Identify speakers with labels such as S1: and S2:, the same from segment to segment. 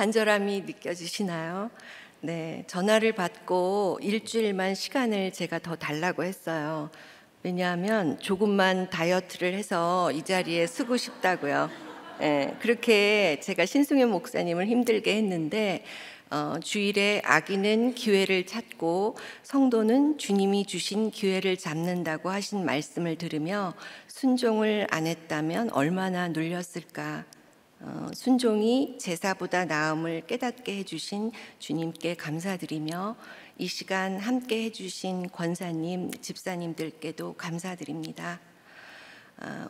S1: 간절함이 느껴지시나요? 네, 전화를 받고 일주일만 시간을 제가 더 달라고 했어요. 왜냐하면 조금만 다이어트를 해서 이 자리에 서고 싶다고요. 네, 그렇게 제가 신승현 목사님을 힘들게 했는데 주일에 아기는 기회를 찾고 성도는 주님이 주신 기회를 잡는다고 하신 말씀을 들으며 순종을 안 했다면 얼마나 눌렸을까. 순종이 제사보다 나음을 깨닫게 해주신 주님께 감사드리며 이 시간 함께 해주신 권사님, 집사님들께도 감사드립니다.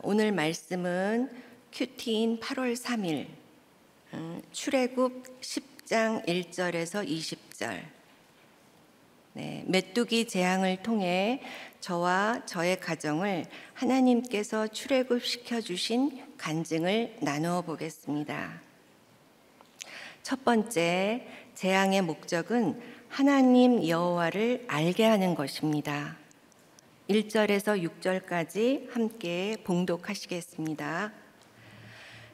S1: 오늘 말씀은 큐티인 8월 3일 출애굽 10장 1절에서 20절. 네, 메뚜기 재앙을 통해 저와 저의 가정을 하나님께서 출애굽시켜 주신 간증을 나누어 보겠습니다. 첫 번째, 재앙의 목적은 하나님 여호와를 알게 하는 것입니다. 1절에서 6절까지 함께 봉독하시겠습니다.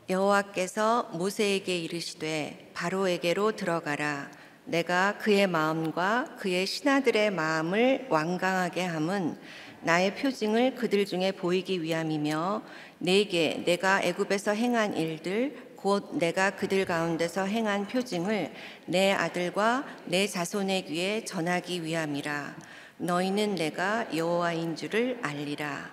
S1: 여호와께서 모세에게 이르시되 바로에게로 들어가라. 내가 그의 마음과 그의 신하들의 마음을 완강하게 함은 나의 표징을 그들 중에 보이기 위함이며 내게 내가 애굽에서 행한 일들 곧 내가 그들 가운데서 행한 표징을 내 아들과 내 자손의 귀에 전하기 위함이라. 너희는 내가 여호와인 줄을 알리라.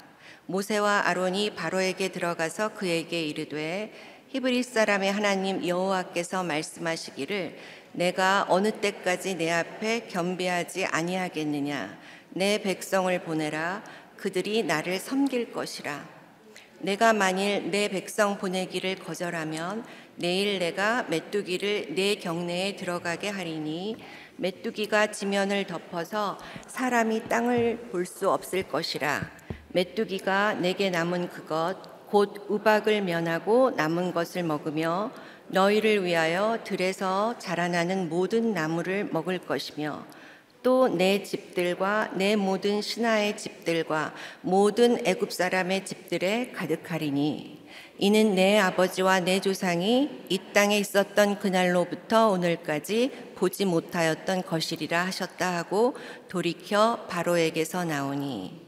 S1: 모세와 아론이 바로에게 들어가서 그에게 이르되 히브리 사람의 하나님 여호와께서 말씀하시기를 내가 어느 때까지 내 앞에 겸비하지 아니하겠느냐. 내 백성을 보내라. 그들이 나를 섬길 것이라. 내가 만일 내 백성 보내기를 거절하면 내일 내가 메뚜기를 내 경내에 들어가게 하리니 메뚜기가 지면을 덮어서 사람이 땅을 볼 수 없을 것이라. 메뚜기가 내게 남은 그것 곧 우박을 면하고 남은 것을 먹으며 너희를 위하여 들에서 자라나는 모든 나무를 먹을 것이며 또 내 집들과 내 모든 신하의 집들과 모든 애굽 사람의 집들에 가득하리니 이는 내 아버지와 내 조상이 이 땅에 있었던 그날로부터 오늘까지 보지 못하였던 것이리라 하셨다 하고 돌이켜 바로에게서 나오니.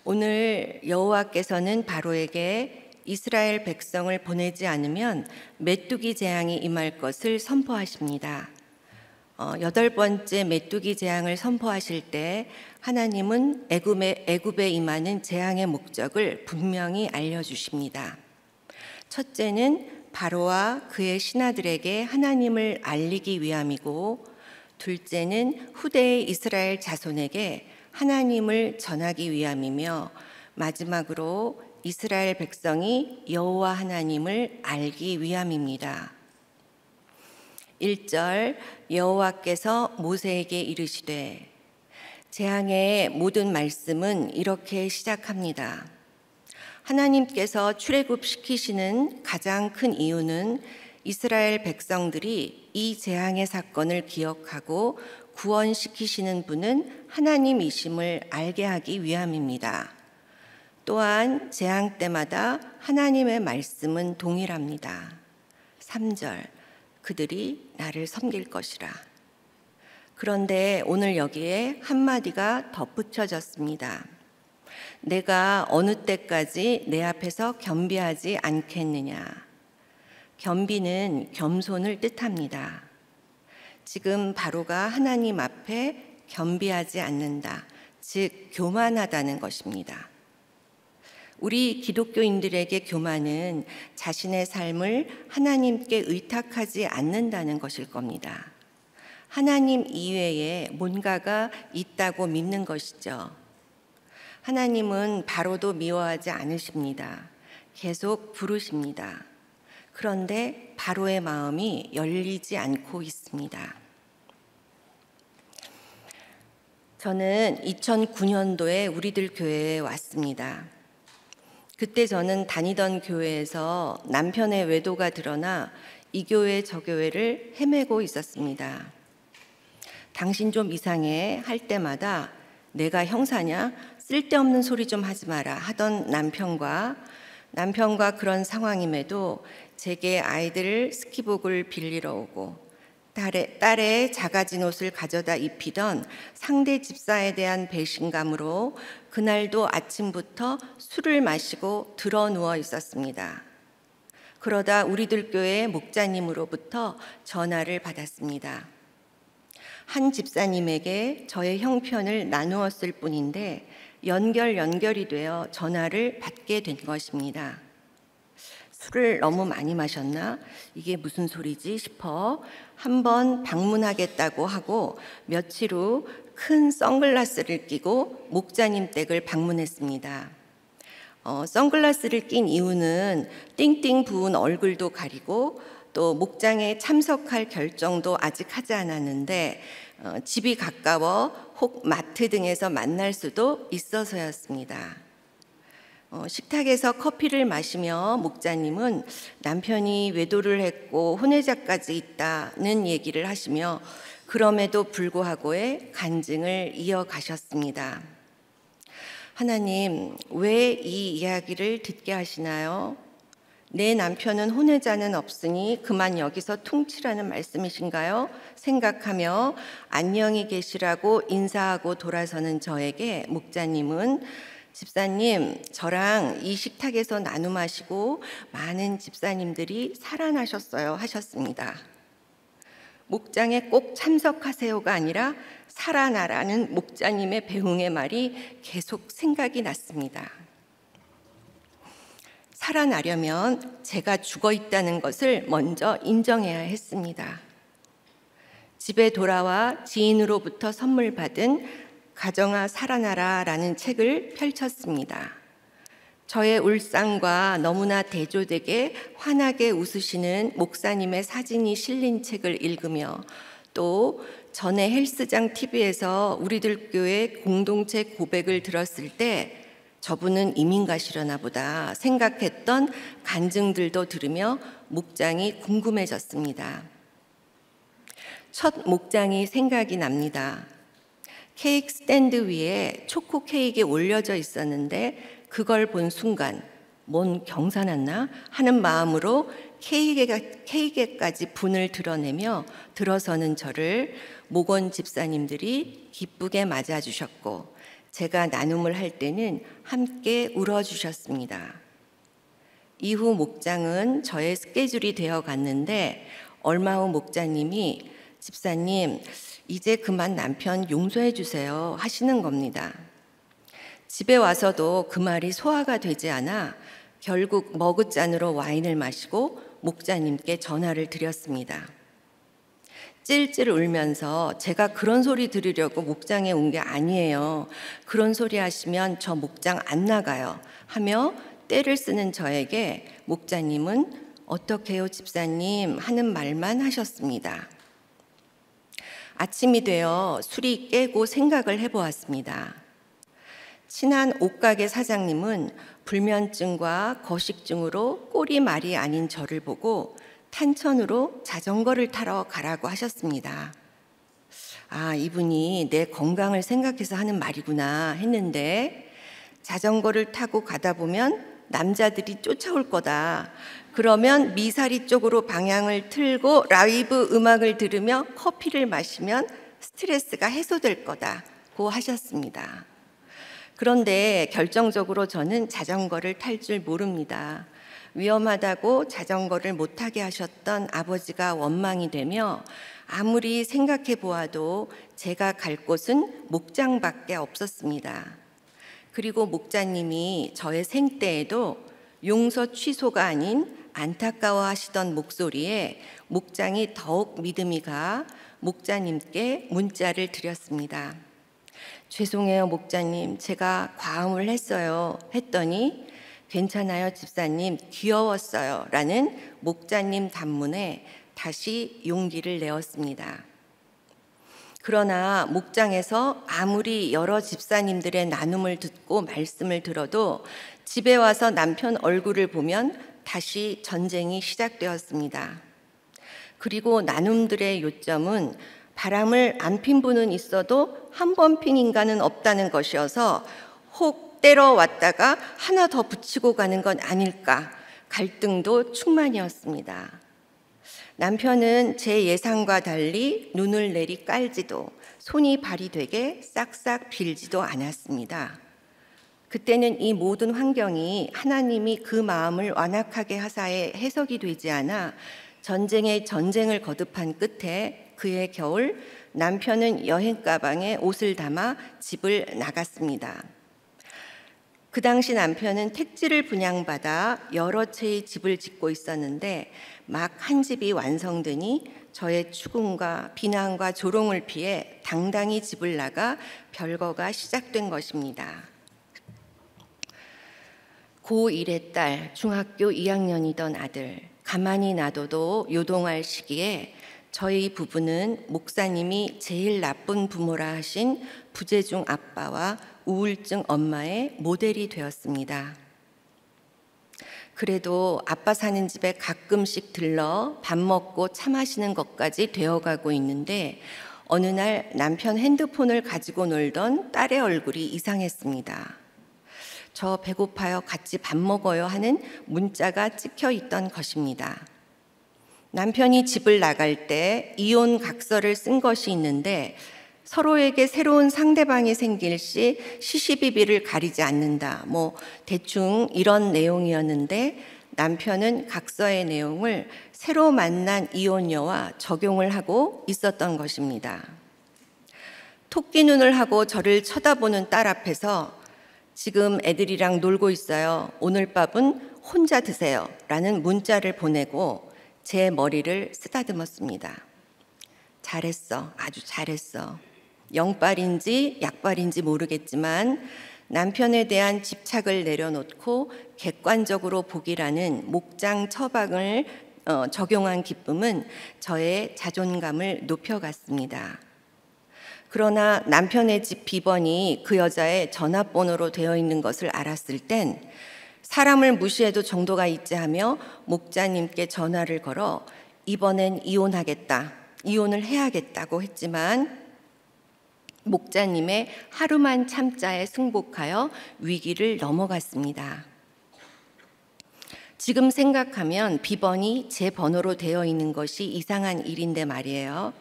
S1: 오늘 여호와께서는 바로에게 이스라엘 백성을 보내지 않으면 메뚜기 재앙이 임할 것을 선포하십니다. 8번째 메뚜기 재앙을 선포하실 때 하나님은 애굽에 임하는 재앙의 목적을 분명히 알려주십니다. 첫째는 바로와 그의 신하들에게 하나님을 알리기 위함이고, 둘째는 후대의 이스라엘 자손에게 하나님을 전하기 위함이며, 마지막으로 이스라엘 백성이 여호와 하나님을 알기 위함입니다. 1절 여호와께서 모세에게 이르시되, 재앙의 모든 말씀은 이렇게 시작합니다. 하나님께서 출애굽시키시는 가장 큰 이유는 이스라엘 백성들이 이 재앙의 사건을 기억하고 구원시키시는 분은 하나님이심을 알게 하기 위함입니다. 또한 재앙 때마다 하나님의 말씀은 동일합니다. 3절 그들이 나를 섬길 것이라. 그런데 오늘 여기에 한마디가 덧붙여졌습니다. 내가 어느 때까지 내 앞에서 겸비하지 않겠느냐. 겸비는 겸손을 뜻합니다. 지금 바로가 하나님 앞에 겸비하지 않는다, 즉 교만하다는 것입니다. 우리 기독교인들에게 교만은 자신의 삶을 하나님께 의탁하지 않는다는 것일 겁니다. 하나님 이외에 뭔가가 있다고 믿는 것이죠. 하나님은 바로도 미워하지 않으십니다. 계속 부르십니다. 그런데 바로의 마음이 열리지 않고 있습니다. 저는 2009년도에 우리들 교회에 왔습니다. 그때 저는 다니던 교회에서 남편의 외도가 드러나 이 교회 저 교회를 헤매고 있었습니다. 당신 좀 이상해 할 때마다 내가 형사냐? 쓸데없는 소리 좀 하지 마라 하던 남편과 그런 상황임에도 제게 아이들 스키복을 빌리러 오고 딸의 작아진 옷을 가져다 입히던 상대 집사에 대한 배신감으로 그날도 아침부터 술을 마시고 드러 누워 있었습니다. 그러다 우리들 교회 목자님으로부터 전화를 받았습니다. 한 집사님에게 저의 형편을 나누었을 뿐인데 연결이 되어 전화를 받게 된 것입니다. 술을 너무 많이 마셨나? 이게 무슨 소리지 싶어 한번 방문하겠다고 하고 며칠 후 큰 선글라스를 끼고 목자님 댁을 방문했습니다. 선글라스를 낀 이유는 띵띵 부은 얼굴도 가리고 또 목장에 참석할 결정도 아직 하지 않았는데 집이 가까워 혹 마트 등에서 만날 수도 있어서였습니다. 식탁에서 커피를 마시며 목자님은 남편이 외도를 했고 혼외자까지 있다는 얘기를 하시며 그럼에도 불구하고의 간증을 이어가셨습니다. 하나님, 왜 이 이야기를 듣게 하시나요? 내 남편은 혼외자는 없으니 그만 여기서 퉁치라는 말씀이신가요? 생각하며 안녕히 계시라고 인사하고 돌아서는 저에게 목자님은 집사님, 저랑 이 식탁에서 나눔하시고 많은 집사님들이 살아나셨어요 하셨습니다. 목장에 꼭 참석하세요가 아니라 살아나라는 목자님의 배웅의 말이 계속 생각이 났습니다. 살아나려면 제가 죽어 있다는 것을 먼저 인정해야 했습니다. 집에 돌아와 지인으로부터 선물 받은 가정아 살아나라라는 책을 펼쳤습니다. 저의 울상과 너무나 대조되게 환하게 웃으시는 목사님의 사진이 실린 책을 읽으며 또 전에 헬스장 TV에서 우리들 교회 공동체 고백을 들었을 때 저분은 이민 가시려나 보다 생각했던 간증들도 들으며 목장이 궁금해졌습니다. 첫 목장이 생각이 납니다. 케이크 스탠드 위에 초코 케이크가 올려져 있었는데 그걸 본 순간 뭔 경사났나 하는 마음으로 케이크에까지 분을 드러내며 들어서는 저를 목원 집사님들이 기쁘게 맞아주셨고 제가 나눔을 할 때는 함께 울어주셨습니다. 이후 목장은 저의 스케줄이 되어 갔는데 얼마 후 목자님이 집사님 이제 그만 남편 용서해 주세요 하시는 겁니다. 집에 와서도 그 말이 소화가 되지 않아 결국 머그잔으로 와인을 마시고 목자님께 전화를 드렸습니다. 찔찔 울면서 제가 그런 소리 들으려고 목장에 온 게 아니에요. 그런 소리 하시면 저 목장 안 나가요. 하며 떼를 쓰는 저에게 목자님은 어떡해요 집사님 하는 말만 하셨습니다. 아침이 되어 술이 깨고 생각을 해보았습니다. 친한 옷가게 사장님은 불면증과 거식증으로 꼴이 말이 아닌 저를 보고 탄천으로 자전거를 타러 가라고 하셨습니다. 아, 이분이 내 건강을 생각해서 하는 말이구나 했는데 자전거를 타고 가다 보면 남자들이 쫓아올 거다. 그러면 미사리 쪽으로 방향을 틀고 라이브 음악을 들으며 커피를 마시면 스트레스가 해소될 거다고 하셨습니다. 그런데 결정적으로 저는 자전거를 탈 줄 모릅니다. 위험하다고 자전거를 못 타게 하셨던 아버지가 원망이 되며 아무리 생각해 보아도 제가 갈 곳은 목장밖에 없었습니다. 그리고 목자님이 저의 생때에도 용서 취소가 아닌 안타까워하시던 목소리에 목장이 더욱 믿음이 가 목자님께 문자를 드렸습니다. 죄송해요 목자님, 제가 과음을 했어요 했더니 괜찮아요 집사님, 귀여웠어요 라는 목자님 단문에 다시 용기를 내었습니다. 그러나 목장에서 아무리 여러 집사님들의 나눔을 듣고 말씀을 들어도 집에 와서 남편 얼굴을 보면 다시 전쟁이 시작되었습니다. 그리고 나눔들의 요점은 바람을 안 핀 분은 있어도 한 번 핀 인간은 없다는 것이어서 혹 때려 왔다가 하나 더 붙이고 가는 건 아닐까, 갈등도 충만이었습니다. 남편은 제 예상과 달리 눈을 내리 깔지도 손이 발이 되게 싹싹 빌지도 않았습니다. 그때는 이 모든 환경이 하나님이 그 마음을 완악하게 하사에 해석이 되지 않아 전쟁을 거듭한 끝에 그해 겨울 남편은 여행 가방에 옷을 담아 집을 나갔습니다. 그 당시 남편은 택지를 분양받아 여러 채의 집을 짓고 있었는데 막 한 집이 완성되니 저의 추궁과 비난과 조롱을 피해 당당히 집을 나가 별거가 시작된 것입니다. 고1의 딸, 중학교 2학년이던 아들, 가만히 놔둬도 요동할 시기에 저희 부부는 목사님이 제일 나쁜 부모라 하신 부재중 아빠와 우울증 엄마의 모델이 되었습니다. 그래도 아빠 사는 집에 가끔씩 들러 밥 먹고 차 마시는 것까지 되어가고 있는데 어느 날 남편 핸드폰을 가지고 놀던 딸의 얼굴이 이상했습니다. 저 배고파요, 같이 밥 먹어요 하는 문자가 찍혀 있던 것입니다. 남편이 집을 나갈 때 이혼 각서를 쓴 것이 있는데 서로에게 새로운 상대방이 생길 시 시시비비를 가리지 않는다. 대충 이런 내용이었는데 남편은 각서의 내용을 새로 만난 이혼녀와 적용을 하고 있었던 것입니다. 토끼 눈을 하고 저를 쳐다보는 딸 앞에서 지금 애들이랑 놀고 있어요. 오늘 밥은 혼자 드세요. 라는 문자를 보내고 제 머리를 쓰다듬었습니다. 잘했어. 아주 잘했어. 영빨인지 약빨인지 모르겠지만 남편에 대한 집착을 내려놓고 객관적으로 보기라는 목장 처방을 적용한 기쁨은 저의 자존감을 높여갔습니다. 그러나 남편의 집 비번이 그 여자의 전화번호로 되어 있는 것을 알았을 땐 사람을 무시해도 정도가 있지 하며 목자님께 전화를 걸어 이번엔 이혼하겠다, 이혼을 해야겠다고 했지만 목자님의 하루만 참자에 승복하여 위기를 넘어갔습니다. 지금 생각하면 비번이 제 번호로 되어 있는 것이 이상한 일인데 말이에요.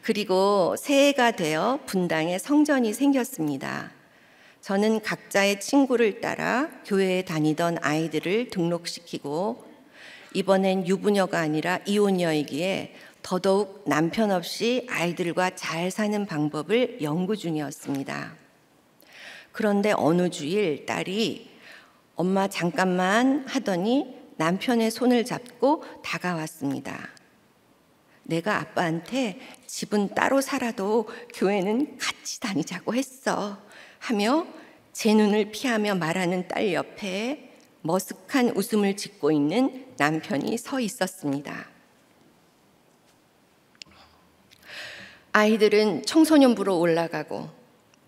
S1: 그리고 새해가 되어 분당에 성전이 생겼습니다. 저는 각자의 친구를 따라 교회에 다니던 아이들을 등록시키고 이번엔 유부녀가 아니라 이혼녀이기에 더더욱 남편 없이 아이들과 잘 사는 방법을 연구 중이었습니다. 그런데 어느 주일 딸이 엄마 잠깐만 하더니 남편의 손을 잡고 다가왔습니다. 내가 아빠한테 집은 따로 살아도 교회는 같이 다니자고 했어 하며 제 눈을 피하며 말하는 딸 옆에 머쓱한 웃음을 짓고 있는 남편이 서 있었습니다. 아이들은 청소년부로 올라가고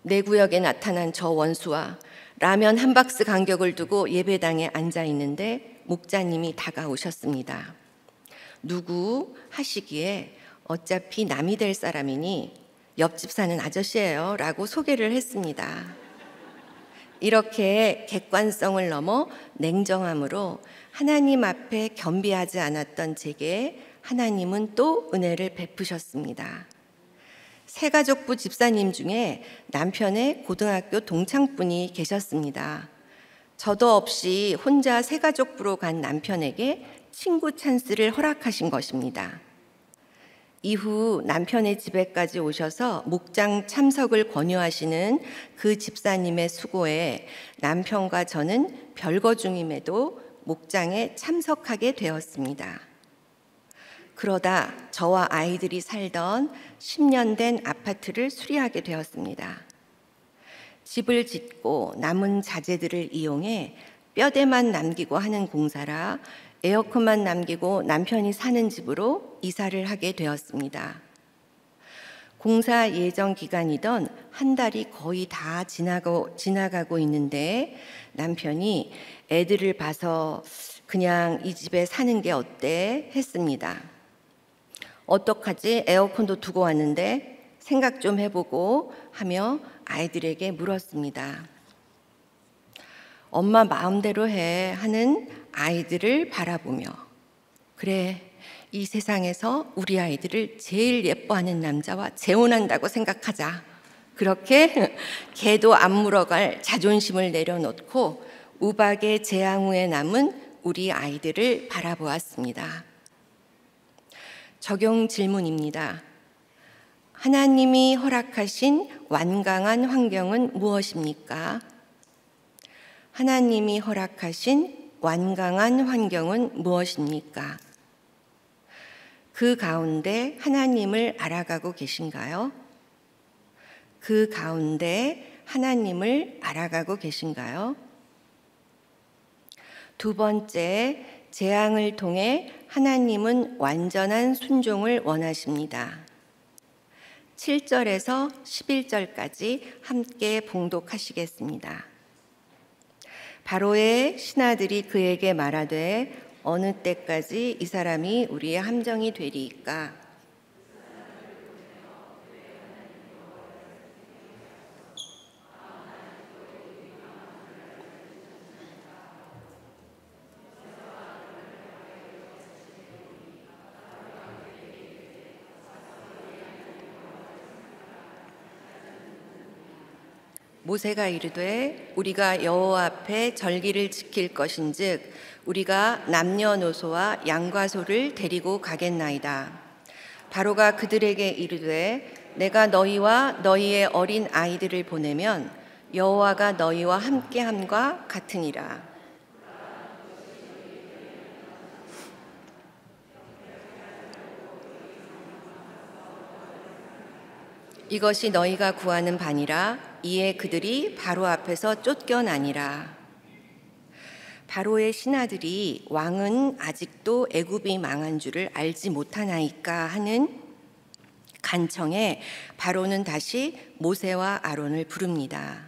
S1: 내 구역에 나타난 저 원수와 라면 한 박스 간격을 두고 예배당에 앉아 있는데 목자님이 다가오셨습니다. 누구 하시기에 어차피 남이 될 사람이니 옆집 사는 아저씨예요 라고 소개를 했습니다. 이렇게 객관성을 넘어 냉정함으로 하나님 앞에 겸비하지 않았던 제게 하나님은 또 은혜를 베푸셨습니다. 새가족부 집사님 중에 남편의 고등학교 동창분이 계셨습니다. 저도 없이 혼자 새가족부로 간 남편에게 친구 찬스를 허락하신 것입니다. 이후 남편의 집에까지 오셔서 목장 참석을 권유하시는 그 집사님의 수고에 남편과 저는 별거 중임에도 목장에 참석하게 되었습니다. 그러다 저와 아이들이 살던 10년 된 아파트를 수리하게 되었습니다. 집을 짓고 남은 자재들을 이용해 뼈대만 남기고 하는 공사라 에어컨만 남기고 남편이 사는 집으로 이사를 하게 되었습니다. 공사 예정 기간이던 한 달이 거의 다 지나가고 있는데 남편이 애들을 봐서 그냥 이 집에 사는 게 어때 했습니다. 어떡하지? 에어컨도 두고 왔는데 생각 좀 해보고 하며 아이들에게 물었습니다. 엄마 마음대로 해 하는 아이들을 바라보며, 그래, 이 세상에서 우리 아이들을 제일 예뻐하는 남자와 재혼한다고 생각하자. 그렇게 개도 안 물어갈 자존심을 내려놓고 우박의 재앙 후에 남은 우리 아이들을 바라보았습니다. 적용 질문입니다. 하나님이 허락하신 완강한 환경은 무엇입니까? 하나님이 허락하신 완강한 환경은 무엇입니까? 그 가운데 하나님을 알아가고 계신가요? 그 가운데 하나님을 알아가고 계신가요? 두 번째, 재앙을 통해 하나님은 완전한 순종을 원하십니다. 7절에서 11절까지 함께 봉독하시겠습니다. 바로의 신하들이 그에게 말하되 어느 때까지 이 사람이 우리의 함정이 되리이까? 모세가 이르되 우리가 여호와 앞에 절기를 지킬 것인즉 우리가 남녀노소와 양과 소를 데리고 가겠나이다. 바로가 그들에게 이르되 내가 너희와 너희의 어린 아이들을 보내면 여호와가 너희와 함께함과 같으니라. 이것이 너희가 구하는 바니라. 이에 그들이 바로 앞에서 쫓겨나니라. 바로의 신하들이 왕은 아직도 애굽이 망한 줄을 알지 못하나이까 하는 간청에 바로는 다시 모세와 아론을 부릅니다.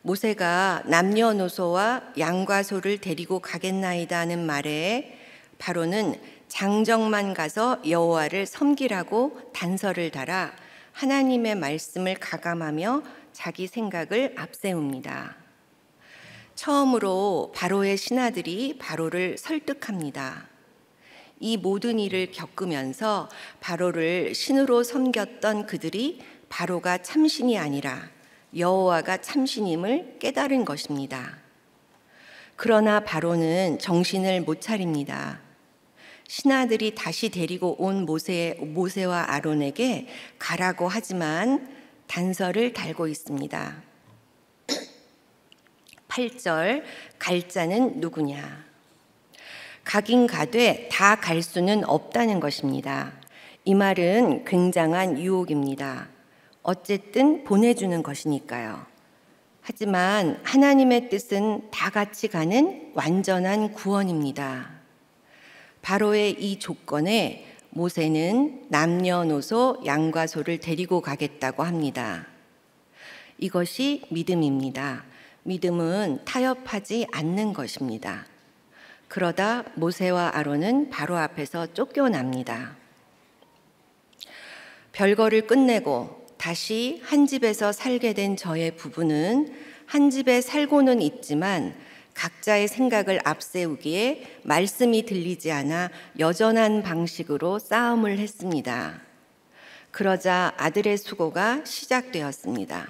S1: 모세가 남녀노소와 양과 소를 데리고 가겠나이다 하는 말에 바로는 장정만 가서 여호와를 섬기라고 단서를 달아 하나님의 말씀을 가감하며 자기 생각을 앞세웁니다. 처음으로 바로의 신하들이 바로를 설득합니다. 이 모든 일을 겪으면서 바로를 신으로 섬겼던 그들이 바로가 참신이 아니라 여호와가 참신임을 깨달은 것입니다. 그러나 바로는 정신을 못 차립니다. 신하들이 다시 데리고 온 모세와 아론에게 가라고 하지만 단서를 달고 있습니다. 8절, 갈 자는 누구냐? 가긴 가되 다 갈 수는 없다는 것입니다. 이 말은 굉장한 유혹입니다. 어쨌든 보내주는 것이니까요. 하지만 하나님의 뜻은 다 같이 가는 완전한 구원입니다. 바로의 이 조건에 모세는 남녀노소 양과 소를 데리고 가겠다고 합니다. 이것이 믿음입니다. 믿음은 타협하지 않는 것입니다. 그러다 모세와 아론은 바로 앞에서 쫓겨납니다. 별거를 끝내고 다시 한 집에서 살게 된 저의 부부는 한 집에 살고는 있지만 각자의 생각을 앞세우기에 말씀이 들리지 않아 여전한 방식으로 싸움을 했습니다. 그러자 아들의 수고가 시작되었습니다.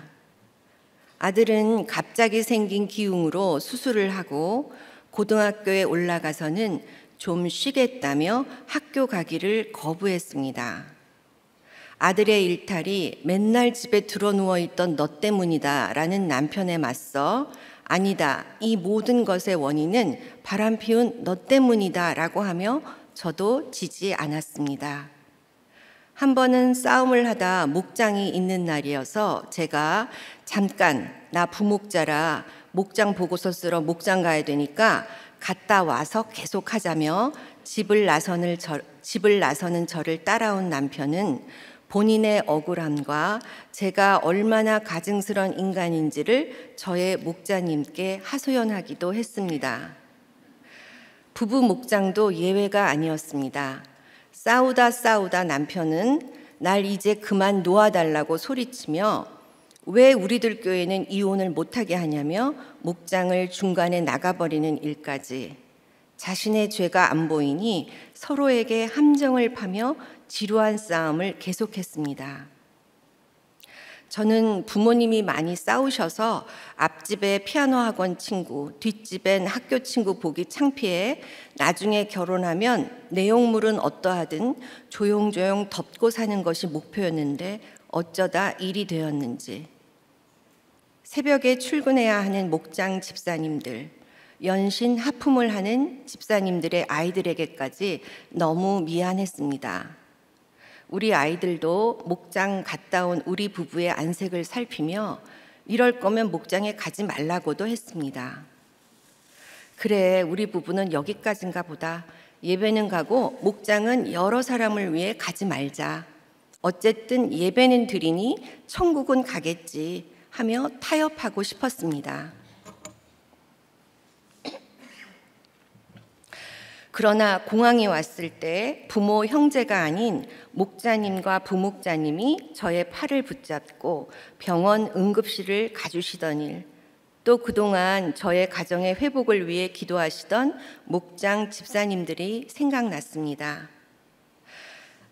S1: 아들은 갑자기 생긴 기흉으로 수술을 하고 고등학교에 올라가서는 좀 쉬겠다며 학교 가기를 거부했습니다. 아들의 일탈이 맨날 집에 드러누워 있던 너 때문이다 라는 남편에 맞서 아니다, 이 모든 것의 원인은 바람 피운 너 때문이다 라고 하며 저도 지지 않았습니다. 한 번은 싸움을 하다 목장이 있는 날이어서 제가 잠깐 나 부목자라 목장 보고서 쓰러 목장 가야 되니까 갔다 와서 계속하자며 집을 나서는 저를 따라온 남편은 본인의 억울함과 제가 얼마나 가증스러운 인간인지를 저의 목자님께 하소연하기도 했습니다. 부부 목장도 예외가 아니었습니다. 싸우다 남편은 날 이제 그만 놓아달라고 소리치며 왜 우리들 교회는 이혼을 못하게 하냐며 목장을 중간에 나가버리는 일까지 자신의 죄가 안 보이니 서로에게 함정을 파며 지루한 싸움을 계속했습니다. 저는 부모님이 많이 싸우셔서 앞집에 피아노 학원 친구, 뒷집엔 학교 친구 보기 창피해 나중에 결혼하면 내용물은 어떠하든 조용조용 덮고 사는 것이 목표였는데 어쩌다 일이 되었는지. 새벽에 출근해야 하는 목장 집사님들, 연신 하품을 하는 집사님들의 아이들에게까지 너무 미안했습니다. 우리 아이들도 목장 갔다 온 우리 부부의 안색을 살피며 이럴 거면 목장에 가지 말라고도 했습니다. 그래, 우리 부부는 여기까지인가 보다. 예배는 가고 목장은 여러 사람을 위해 가지 말자. 어쨌든 예배는 드리니 천국은 가겠지 하며 타협하고 싶었습니다. 그러나 공항에 왔을 때 부모 형제가 아닌 목자님과 부목자님이 저의 팔을 붙잡고 병원 응급실을 가주시던 일, 또 그동안 저의 가정의 회복을 위해 기도하시던 목장 집사님들이 생각났습니다.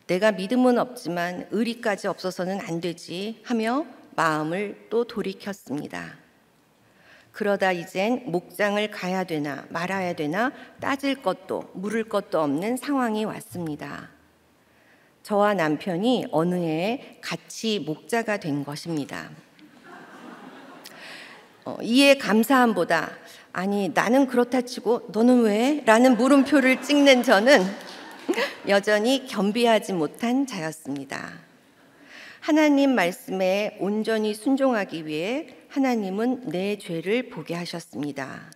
S1: 내가 믿음은 없지만 의리까지 없어서는 안 되지 하며 마음을 또 돌이켰습니다. 그러다 이젠 목장을 가야 되나 말아야 되나 따질 것도 물을 것도 없는 상황이 왔습니다. 저와 남편이 어느 해에 같이 목자가 된 것입니다. 이에 감사함보다 아니 나는 그렇다 치고 너는 왜? 라는 물음표를 찍는 저는 여전히 겸비하지 못한 자였습니다. 하나님 말씀에 온전히 순종하기 위해 하나님은 내 죄를 보게 하셨습니다.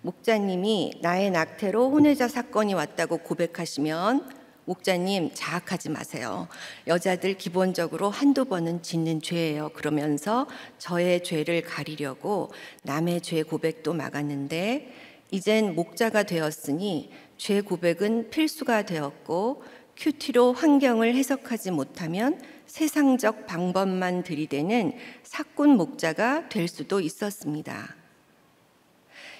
S1: 목자님이 나의 낙태로 혼외자 사건이 왔다고 고백하시면 목자님 자학하지 마세요. 여자들 기본적으로 한두 번은 짓는 죄예요. 그러면서 저의 죄를 가리려고 남의 죄 고백도 막았는데 이젠 목자가 되었으니 죄 고백은 필수가 되었고 큐티로 환경을 해석하지 못하면 세상적 방법만 들이대는 사꾼 목자가 될 수도 있었습니다.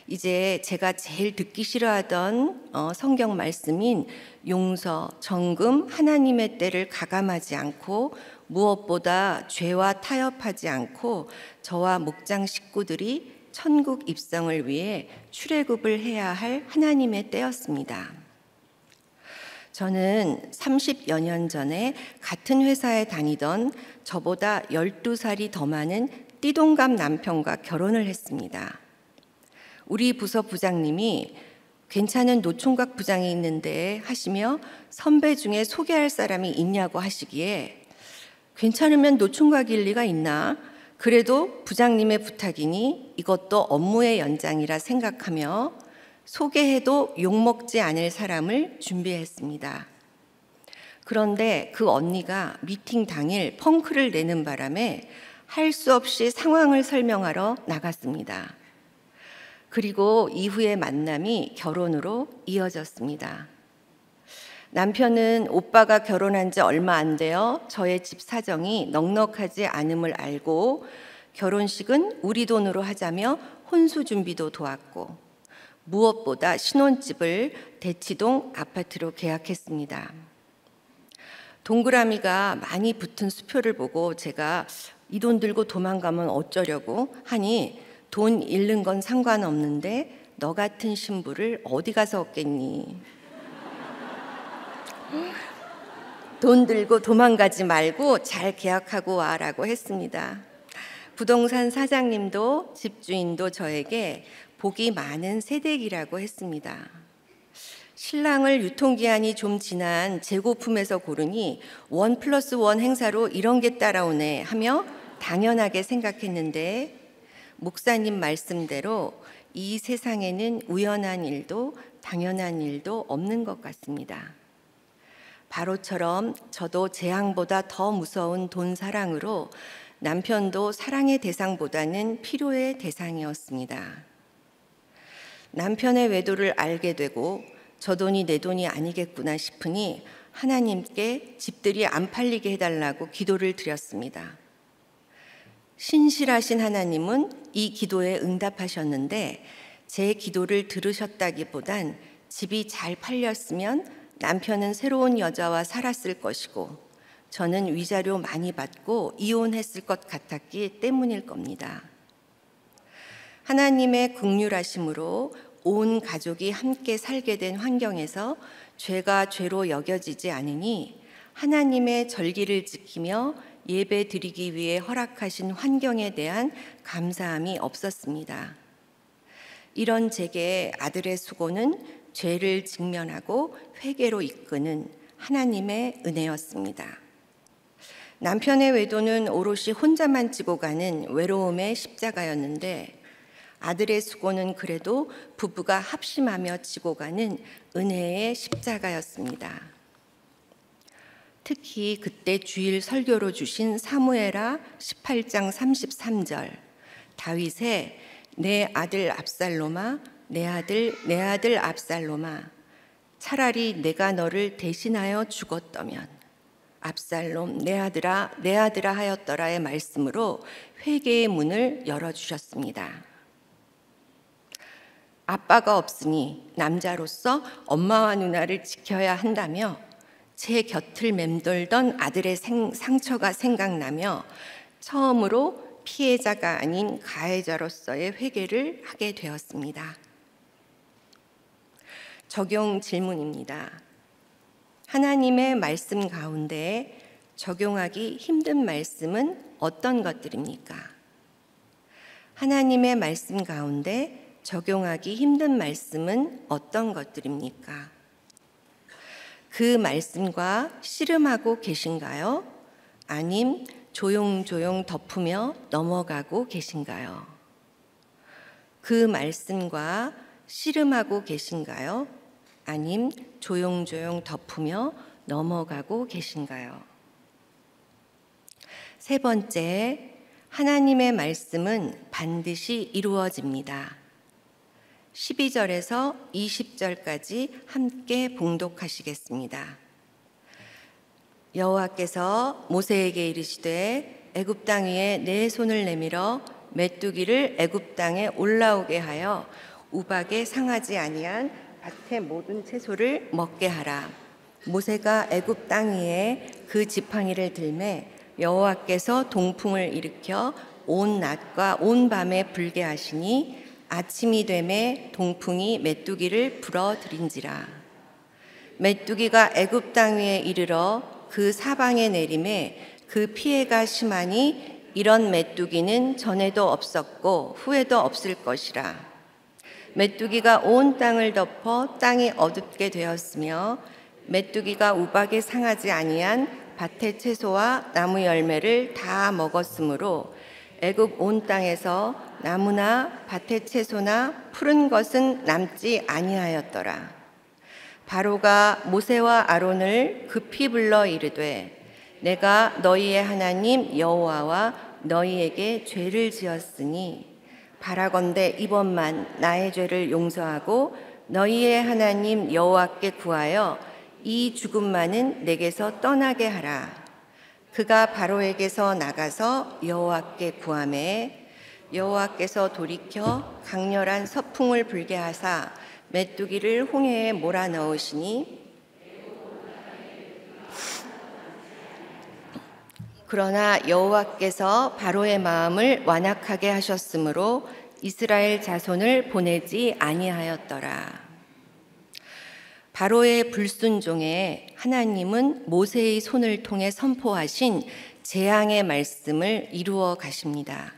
S1: 이제 제가 제일 듣기 싫어하던 성경 말씀인 용서, 정금, 하나님의 때를 가감하지 않고 무엇보다 죄와 타협하지 않고 저와 목장 식구들이 천국 입성을 위해 출애굽을 해야 할 하나님의 때였습니다. 저는 30여 년 전에 같은 회사에 다니던 저보다 12살이 더 많은 띠동갑 남편과 결혼을 했습니다. 우리 부서 부장님이 괜찮은 노총각 부장이 있는데 하시며 선배 중에 소개할 사람이 있냐고 하시기에 괜찮으면 노총각일 리가 있나? 그래도 부장님의 부탁이니 이것도 업무의 연장이라 생각하며 소개해도 욕먹지 않을 사람을 준비했습니다. 그런데 그 언니가 미팅 당일 펑크를 내는 바람에 할 수 없이 상황을 설명하러 나갔습니다. 그리고 이후의 만남이 결혼으로 이어졌습니다. 남편은 오빠가 결혼한 지 얼마 안 되어 저의 집 사정이 넉넉하지 않음을 알고 결혼식은 우리 돈으로 하자며 혼수 준비도 도왔고 무엇보다 신혼집을 대치동 아파트로 계약했습니다. 동그라미가 많이 붙은 수표를 보고 제가 이 돈 들고 도망가면 어쩌려고 하니 돈 잃는 건 상관없는데 너 같은 신부를 어디 가서 얻겠니? 돈 들고 도망가지 말고 잘 계약하고 와라고 했습니다. 부동산 사장님도 집주인도 저에게 복이 많은 새댁이라고 했습니다. 신랑을 유통기한이 좀 지난 재고품에서 고르니 1+1 행사로 이런 게 따라오네 하며 당연하게 생각했는데 목사님 말씀대로 이 세상에는 우연한 일도 당연한 일도 없는 것 같습니다. 바로처럼 저도 재앙보다 더 무서운 돈 사랑으로 남편도 사랑의 대상보다는 필요의 대상이었습니다. 남편의 외도를 알게 되고 저 돈이 내 돈이 아니겠구나 싶으니 하나님께 집들이 안 팔리게 해달라고 기도를 드렸습니다. 신실하신 하나님은 이 기도에 응답하셨는데 제 기도를 들으셨다기보단 집이 잘 팔렸으면 남편은 새로운 여자와 살았을 것이고 저는 위자료 많이 받고 이혼했을 것 같았기 때문일 겁니다. 하나님의 긍휼하심으로 온 가족이 함께 살게 된 환경에서 죄가 죄로 여겨지지 않으니 하나님의 절기를 지키며 예배 드리기 위해 허락하신 환경에 대한 감사함이 없었습니다. 이런 제게 아들의 수고는 죄를 직면하고 회개로 이끄는 하나님의 은혜였습니다. 남편의 외도는 오롯이 혼자만 지고 가는 외로움의 십자가였는데 아들의 수고는 그래도 부부가 합심하며 지고 가는 은혜의 십자가였습니다. 특히 그때 주일 설교로 주신 사무엘하 18장 33절 다윗의 내 아들 압살롬아 내 아들 압살롬아 차라리 내가 너를 대신하여 죽었더면 압살롬 내 아들아 하였더라의 말씀으로 회개의 문을 열어주셨습니다. 아빠가 없으니 남자로서 엄마와 누나를 지켜야 한다며 제 곁을 맴돌던 아들의 상처가 생각나며 처음으로 피해자가 아닌 가해자로서의 회개를 하게 되었습니다. 적용 질문입니다. 하나님의 말씀 가운데 적용하기 힘든 말씀은 어떤 것들입니까? 하나님의 말씀 가운데 적용하기 힘든 말씀은 어떤 것들입니까? 그 말씀과 씨름하고 계신가요? 아님 조용조용 덮으며 넘어가고 계신가요? 그 말씀과 씨름하고 계신가요? 아님 조용조용 덮으며 넘어가고 계신가요? 세 번째, 하나님의 말씀은 반드시 이루어집니다. 12절에서 20절까지 함께 봉독하시겠습니다. 여호와께서 모세에게 이르시되 애굽 땅 위에 내 손을 내밀어 메뚜기를 애굽 땅에 올라오게 하여 우박에 상하지 아니한 밭의 모든 채소를 먹게 하라. 모세가 애굽 땅 위에 그 지팡이를 들매 여호와께서 동풍을 일으켜 온 낮과 온 밤에 불게 하시니 아침이 되매 동풍이 메뚜기를 불어들인지라. 메뚜기가 애굽 땅 위에 이르러 그 사방에 내림에 그 피해가 심하니 이런 메뚜기는 전에도 없었고 후에도 없을 것이라. 메뚜기가 온 땅을 덮어 땅이 어둡게 되었으며 메뚜기가 우박에 상하지 아니한 밭의 채소와 나무 열매를 다 먹었으므로 애굽 온 땅에서 나무나 밭의 채소나 푸른 것은 남지 아니하였더라. 바로가 모세와 아론을 급히 불러 이르되 내가 너희의 하나님 여호와와 너희에게 죄를 지었으니 바라건대 이번만 나의 죄를 용서하고 너희의 하나님 여호와께 구하여 이 죽음만은 내게서 떠나게 하라. 그가 바로에게서 나가서 여호와께 구하매 여호와께서 돌이켜 강렬한 서풍을 불게 하사 메뚜기를 홍해에 몰아넣으시니 그러나 여호와께서 바로의 마음을 완악하게 하셨으므로 이스라엘 자손을 보내지 아니하였더라. 바로의 불순종에 하나님은 모세의 손을 통해 선포하신 재앙의 말씀을 이루어 가십니다.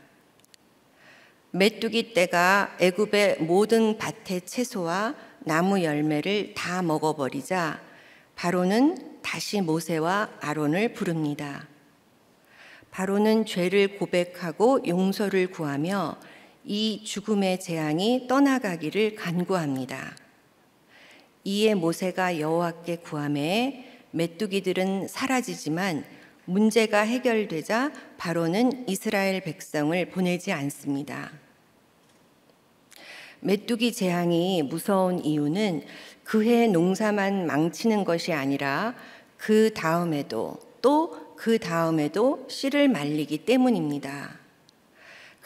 S1: 메뚜기 떼가 애굽의 모든 밭의 채소와 나무 열매를 다 먹어버리자 바로는 다시 모세와 아론을 부릅니다. 바로는 죄를 고백하고 용서를 구하며 이 죽음의 재앙이 떠나가기를 간구합니다. 이에 모세가 여호와께 구하매 메뚜기들은 사라지지만 문제가 해결되자 바로는 이스라엘 백성을 보내지 않습니다. 메뚜기 재앙이 무서운 이유는 그해 농사만 망치는 것이 아니라 그 다음에도 또 그 다음에도 씨를 말리기 때문입니다.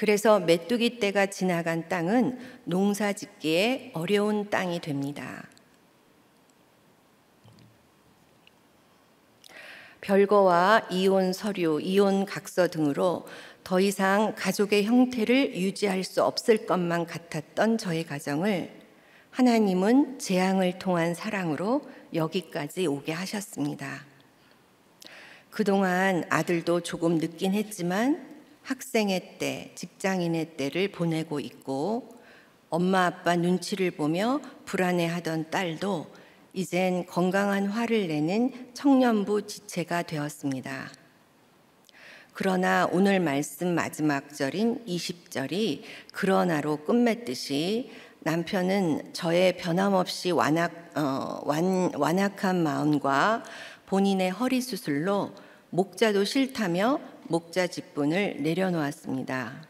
S1: 그래서 메뚜기 떼가 지나간 땅은 농사 짓기에 어려운 땅이 됩니다. 별거와 이혼 서류, 이혼 각서 등으로 더 이상 가족의 형태를 유지할 수 없을 것만 같았던 저의 가정을 하나님은 재앙을 통한 사랑으로 여기까지 오게 하셨습니다. 그동안 아들도 조금 늦긴 했지만 학생의 때, 직장인의 때를 보내고 있고, 엄마 아빠 눈치를 보며 불안해하던 딸도 이젠 건강한 화를 내는 청년부 지체가 되었습니다. 그러나 오늘 말씀 마지막 절인 20절이 그러나로 끝맺듯이 남편은 저의 변함없이 완악한 마음과 본인의 허리 수술로 목자도 싫다며 목자 직분을 내려놓았습니다.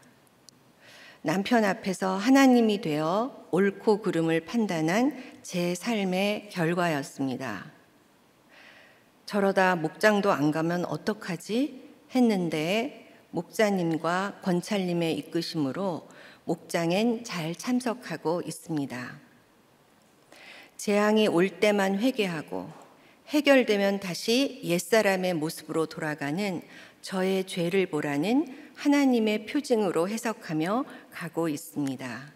S1: 남편 앞에서 하나님이 되어 옳고 그름을 판단한 제 삶의 결과였습니다. 저러다 목장도 안 가면 어떡하지 했는데 목자님과 권찰님의 이끄심으로 목장엔 잘 참석하고 있습니다. 재앙이 올 때만 회개하고 해결되면 다시 옛사람의 모습으로 돌아가는 저의 죄를 보라는 하나님의 표징으로 해석하며 가고 있습니다.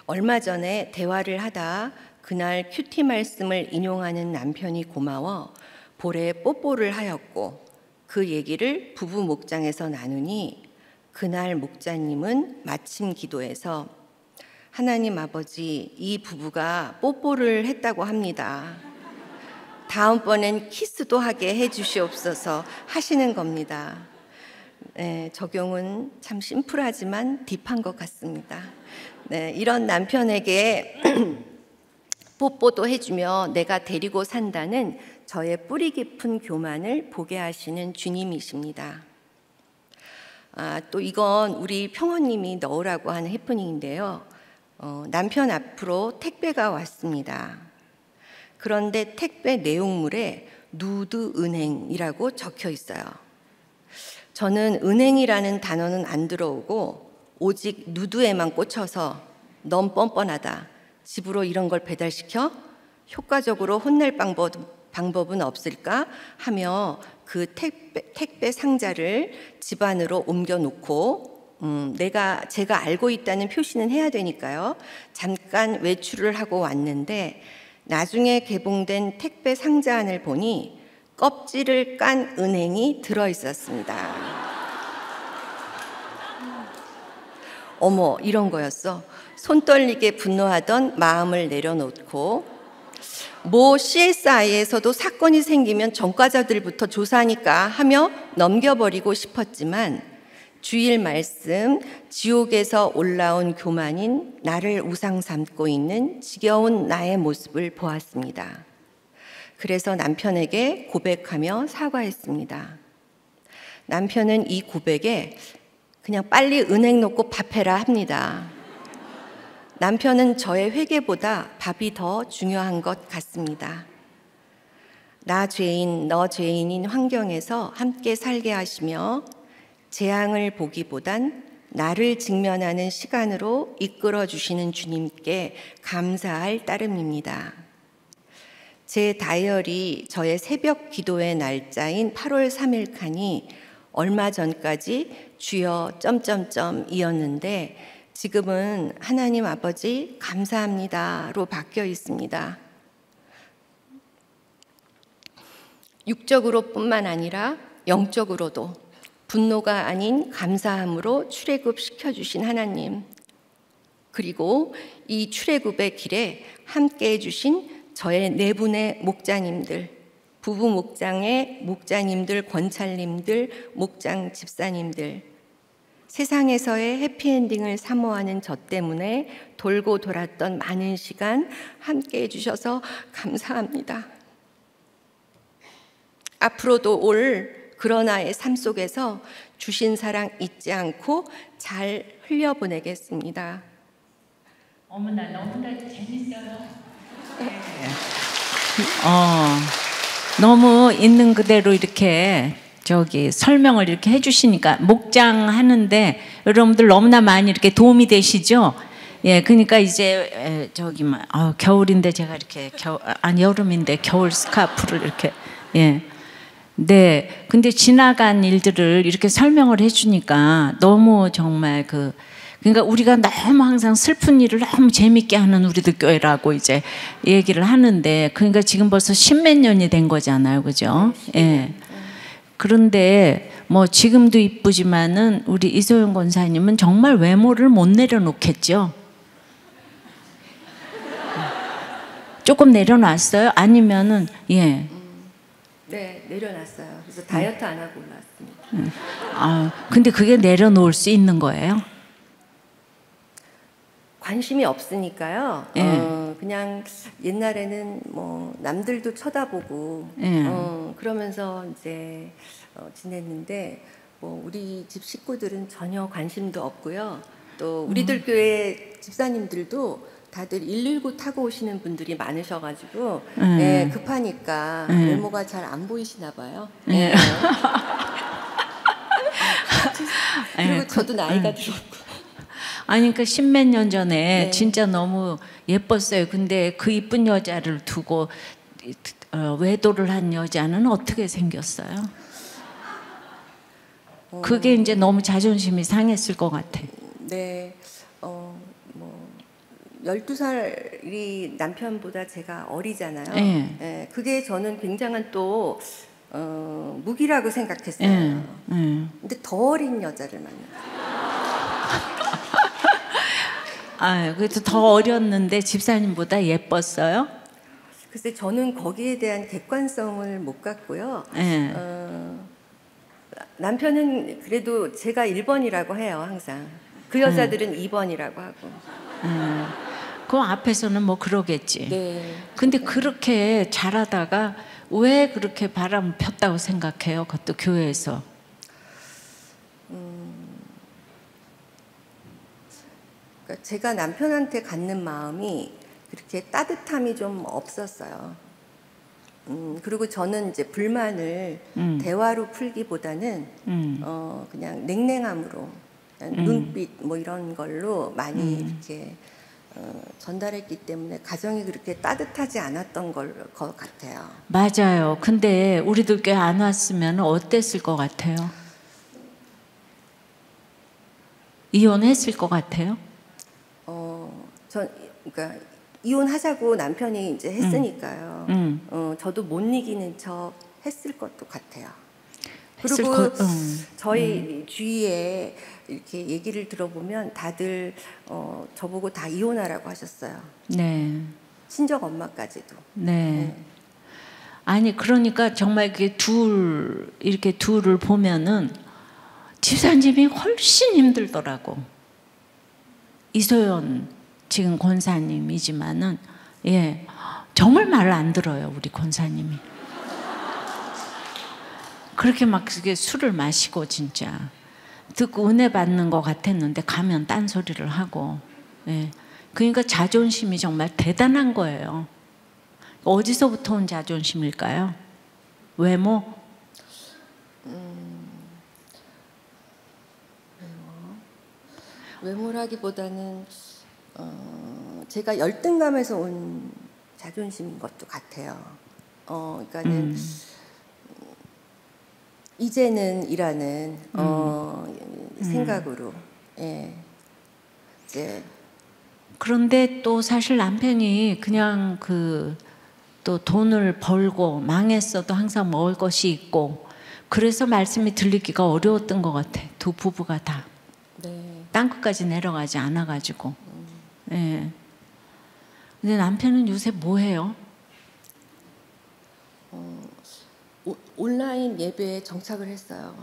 S1: 얼마 전에 대화를 하다 그날 큐티 말씀을 인용하는 남편이 고마워 볼에 뽀뽀를 하였고 그 얘기를 부부 목장에서 나누니 그날 목자님은 마침 기도에서 하나님 아버지, 이 부부가 뽀뽀를 했다고 합니다. 다음번엔 키스도 하게 해주시옵소서 하시는 겁니다. 네, 적용은 참 심플하지만 딥한 것 같습니다. 네, 이런 남편에게 뽀뽀도 해주며 내가 데리고 산다는 저의 뿌리 깊은 교만을 보게 하시는 주님이십니다. 또 이건 우리 평원님이 넣으라고 하는 해프닝인데요. 남편 앞으로 택배가 왔습니다. 그런데 택배 내용물에 누드 은행이라고 적혀 있어요. 저는 은행이라는 단어는 안 들어오고 오직 누드에만 꽂혀서 넌 뻔뻔하다. 집으로 이런 걸 배달시켜? 효과적으로 혼낼 방법은 없을까? 하며 그 택배 상자를 집 안으로 옮겨놓고 제가 알고 있다는 표시는 해야 되니까요. 잠깐 외출을 하고 왔는데 나중에 개봉된 택배 상자 안을 보니 껍질을 깐 은행이 들어있었습니다. 어머, 이런 거였어. 손 떨리게 분노하던 마음을 내려놓고 뭐 CSI에서도 사건이 생기면 전과자들부터 조사하니까 하며 넘겨버리고 싶었지만 주일 말씀, 지옥에서 올라온 교만인 나를 우상 삼고 있는 지겨운 나의 모습을 보았습니다. 그래서 남편에게 고백하며 사과했습니다. 남편은 이 고백에 그냥 빨리 은행 놓고 밥해라 합니다. 남편은 저의 회개보다 밥이 더 중요한 것 같습니다. 나 죄인, 너 죄인인 환경에서 함께 살게 하시며 재앙을 보기보단 나를 직면하는 시간으로 이끌어 주시는 주님께 감사할 따름입니다. 제 다이어리 저의 새벽 기도의 날짜인 8월 3일 칸이 얼마 전까지 주여 이었는데 지금은 하나님 아버지 감사합니다로 바뀌어 있습니다. 육적으로뿐만 아니라 영적으로도 분노가 아닌 감사함으로 출애굽시켜 주신 하나님, 그리고 이 출애굽의 길에 함께해 주신 저의 네 분의 목자님들, 부부 목장의 목자님들, 권찰님들, 목장 집사님들, 세상에서의 해피엔딩을 사모하는 저 때문에 돌고 돌았던 많은 시간 함께해 주셔서 감사합니다. 앞으로도 올 그러나의 삶 속에서 주신 사랑 잊지 않고 잘 흘려보내겠습니다.
S2: 어머나 너무나 재밌어요. 네.
S3: 너무 있는 그대로 이렇게 저기 설명을 이렇게 해주시니까 목장하는데 여러분들 너무나 많이 이렇게 도움이 되시죠? 예, 그러니까 이제 저기 겨울인데 제가 이렇게 아니 여름인데 겨울 스카프를 이렇게 예. 네, 근데 지나간 일들을 이렇게 설명을 해주니까 너무 정말 그러니까 우리가 너무 항상 슬픈 일을 너무 재밌게 하는 우리들 교회라고 이제 얘기를 하는데 그러니까 지금 벌써 십몇 년이 된 거잖아요, 그죠? 예. 그런데 뭐 지금도 이쁘지만은 우리 이소영 권사님은 정말 외모를 못 내려놓겠죠. 조금 내려놨어요? 아니면은 예.
S1: 네, 내려놨어요. 그래서 다이어트 안 하고 올라왔습니다.
S3: 아, 근데 그게 내려놓을 수 있는 거예요?
S1: 관심이 없으니까요.
S3: 예.
S1: 그냥 옛날에는 뭐 남들도 쳐다보고
S3: 예.
S1: 그러면서 이제 지냈는데 뭐 우리 집 식구들은 전혀 관심도 없고요. 또 우리들 교회 집사님들도 다들 119 타고 오시는 분들이 많으셔가지고 예, 급하니까 외모가 잘 안 보이시나 봐요. 예. 그리고 저도 나이가 들었고.
S3: 아니 그러니까 십몇 년 전에
S1: 네.
S3: 진짜 너무 예뻤어요. 근데 그 이쁜 여자를 두고 외도를 한 여자는 어떻게 생겼어요? 그게 이제 너무 자존심이 상했을 것 같아.
S1: 네, 뭐 12살이 남편보다 제가 어리잖아요.
S3: 예.
S1: 예, 그게 저는 굉장한 또 무기라고 생각했어요.
S3: 예.
S1: 근데 더 어린 여자를 만났어요.
S3: 아, 그래도 더 어렸는데 집사님보다 예뻤어요?
S1: 글쎄 저는 거기에 대한 객관성을 못 갖고요.
S3: 예.
S1: 남편은 그래도 제가 1번이라고 해요, 항상. 그 여자들은 2번이라고 하고.
S3: 그 앞에서는 뭐 그러겠지.
S1: 네.
S3: 근데 그렇게 잘하다가 왜 그렇게 바람 폈다고 생각해요? 그것도 교회에서.
S1: 그러니까 제가 남편한테 갖는 마음이 그렇게 따뜻함이 좀 없었어요. 그리고 저는 이제 불만을 대화로 풀기보다는 그냥 냉랭함으로 눈빛 뭐 이런 걸로 많이 이렇게 전달했기 때문에 가정이 그렇게 따뜻하지 않았던 것 같아요.
S3: 맞아요. 근데 우리들 교회 안 왔으면 어땠을 것 같아요? 이혼했을 것 같아요?
S1: 그러니까 이혼하자고 남편이 이제 했으니까요. 저도 못 이기는 척 했을 것도 같아요. 그리고 저희 주위에 이렇게 얘기를 들어보면 다들 저보고 다 이혼하라고 하셨어요.
S3: 네.
S1: 친정 엄마까지도.
S3: 네. 아니 그러니까 정말 이렇게 둘을 보면은 집사님이 훨씬 힘들더라고. 이소연 지금 권사님이지만은 예 정말 말을 안 들어요 우리 권사님이. 그렇게 막 그게 술을 마시고 진짜 듣고 은혜 받는 것 같았는데 가면 딴소리를 하고 예 그러니까 자존심이 정말 대단한 거예요. 어디서부터 온 자존심일까요? 외모?
S1: 외모라기보다는 제가 열등감에서 온 자존심인 것도 같아요. 그러니까는 이제는 이라는 생각으로 예. 이제
S3: 그런데 또 사실 남편이 그냥 또 돈을 벌고 망했어도 항상 먹을 것이 있고 그래서 말씀이 들리기가 어려웠던 것 같아. 두 부부가 다.
S1: 네.
S3: 땅끝까지 내려가지 않아가지고. 예. 근데 남편은 요새 뭐 해요?
S1: 온라인 예배에 정착을 했어요.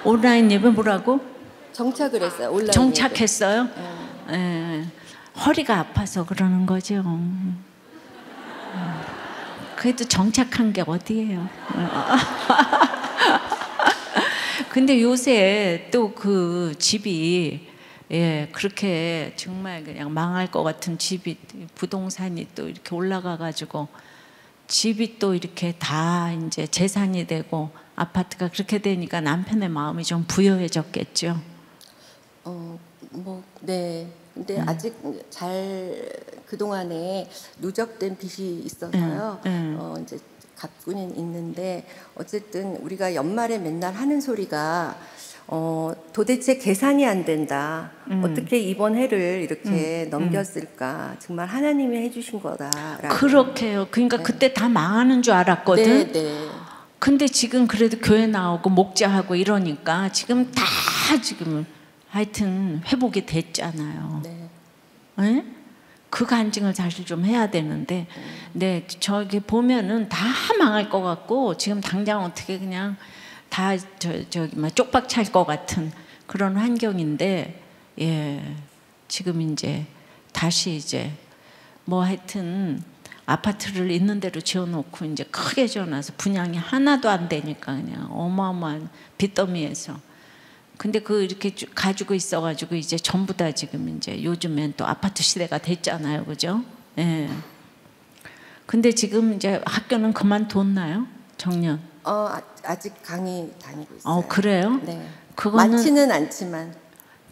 S3: 온라인 예배 뭐라고?
S1: 정착을 했어요. 온라인
S3: 정착했어요? 예. 허리가 아파서 그러는 거죠. 그래도 정착한 게 어디예요? 근데 요새 또 그 집이 예 그렇게 정말 그냥 망할 것 같은 집이 부동산이 또 이렇게 올라가 가지고 집이 또 이렇게 다 이제 재산이 되고 아파트가 그렇게 되니까 남편의 마음이 좀 부여해졌겠죠.
S1: 네. 근데 아직 잘 그동안에 누적된 빚이 있어서요. 이제 갚고는 있는데 어쨌든 우리가 연말에 맨날 하는 소리가 도대체 계산이 안 된다. 어떻게 이번 해를 이렇게 넘겼을까. 정말 하나님이 해주신 거다라고.
S3: 그렇게요. 그러니까 그때 다 망하는 줄 알았거든.
S1: 네.
S3: 근데 지금 그래도 교회 나오고 목자하고 이러니까 지금 다 지금 하여튼 회복이 됐잖아요.
S1: 네.
S3: 네? 그 간증을 사실 좀 해야 되는데, 네, 저기 보면은 다 망할 것 같고 지금 당장 어떻게 그냥 다 저기 막 쪽박 찰 것 같은 그런 환경인데, 예, 지금 이제 다시 이제 뭐 하여튼 아파트를 있는 대로 지어놓고 이제 크게 지어놔서 분양이 하나도 안 되니까 그냥 어마어마한 빚더미에서. 근데 그 이렇게 가지고 있어가지고 이제 전부 다 지금 이제 요즘엔 또 아파트 시대가 됐잖아요, 그죠? 예. 근데 지금 이제 학교는 그만뒀나요, 정년?
S1: 아직 강의 다니고 있어요.
S3: 그래요?
S1: 네.
S3: 그거는
S1: 많지는 않지만.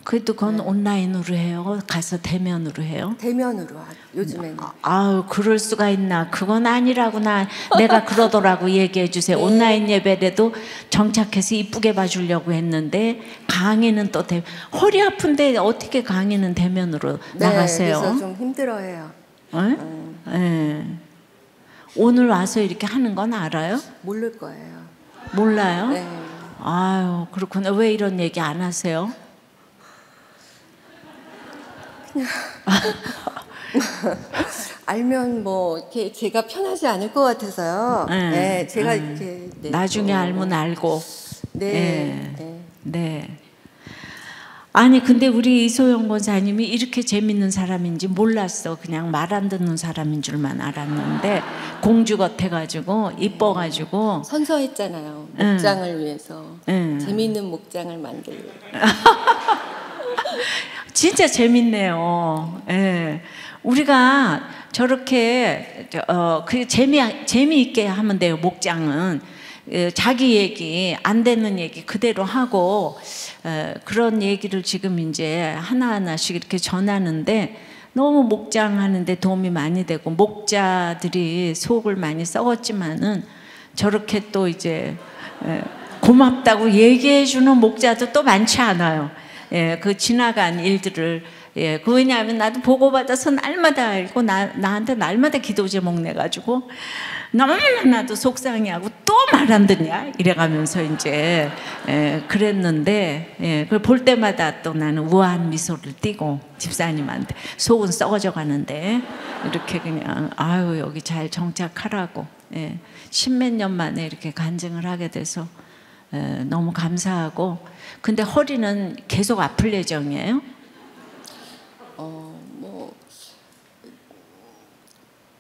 S3: 그래도 그건 온라인으로 해요? 가서 대면으로 해요?
S1: 대면으로 요즘에는.
S3: 아유, 그럴 수가 있나? 그건 아니라구나. 내가 그러더라고. 얘기해 주세요.
S1: 네.
S3: 온라인 예배라도 정착해서 이쁘게 봐주려고 했는데 강의는 또 허리 아픈데 어떻게 강의는 대면으로 나가세요?
S1: 그래서 좀 힘들어해요.
S3: 네. 오늘 와서 이렇게 하는 건 알아요?
S1: 모를 거예요.
S3: 몰라요?
S1: 네.
S3: 아유, 그렇구나. 왜 이런 얘기 안 하세요?
S1: 알면 뭐 이렇게 제가 편하지 않을 것 같아서요. 네, 제가 이렇게
S3: 나중에 알면 알고.
S1: 네.
S3: 네. 아니 근데 우리 이소영 권사님이 이렇게 재밌는 사람인지 몰랐어. 그냥 말 안 듣는 사람인 줄만 알았는데 공주 같아가지고 이뻐가지고
S1: 선서했잖아요. 목장을 위해서 재미있는 목장을 만들고.
S3: 진짜 재밌네요. 예. 우리가 저렇게 그 재미있게 하면 돼요. 목장은 자기 얘기 안 되는 얘기 그대로 하고 그런 얘기를 지금 이제 하나하나씩 이렇게 전하는데 너무 목장하는데 도움이 많이 되고 목자들이 속을 많이 썩었지만은 저렇게 또 이제 고맙다고 얘기해주는 목자도 또 많지 않아요. 예, 그 지나간 일들을 그 왜냐하면 나도 보고받아서 날마다 알고 나한테 날마다 기도 제목 내가지고 너무나 나도 속상해하고 또 말 안 듣냐 이래가면서 이제 그랬는데 그걸 볼 때마다 또 나는 우아한 미소를 띠고 집사님한테 속은 썩어져 가는데 이렇게 그냥 아유 여기 잘 정착하라고 십몇 년 만에 이렇게 간증을 하게 돼서 너무 감사하고 근데 허리는 계속 아플 예정이에요?
S1: 뭐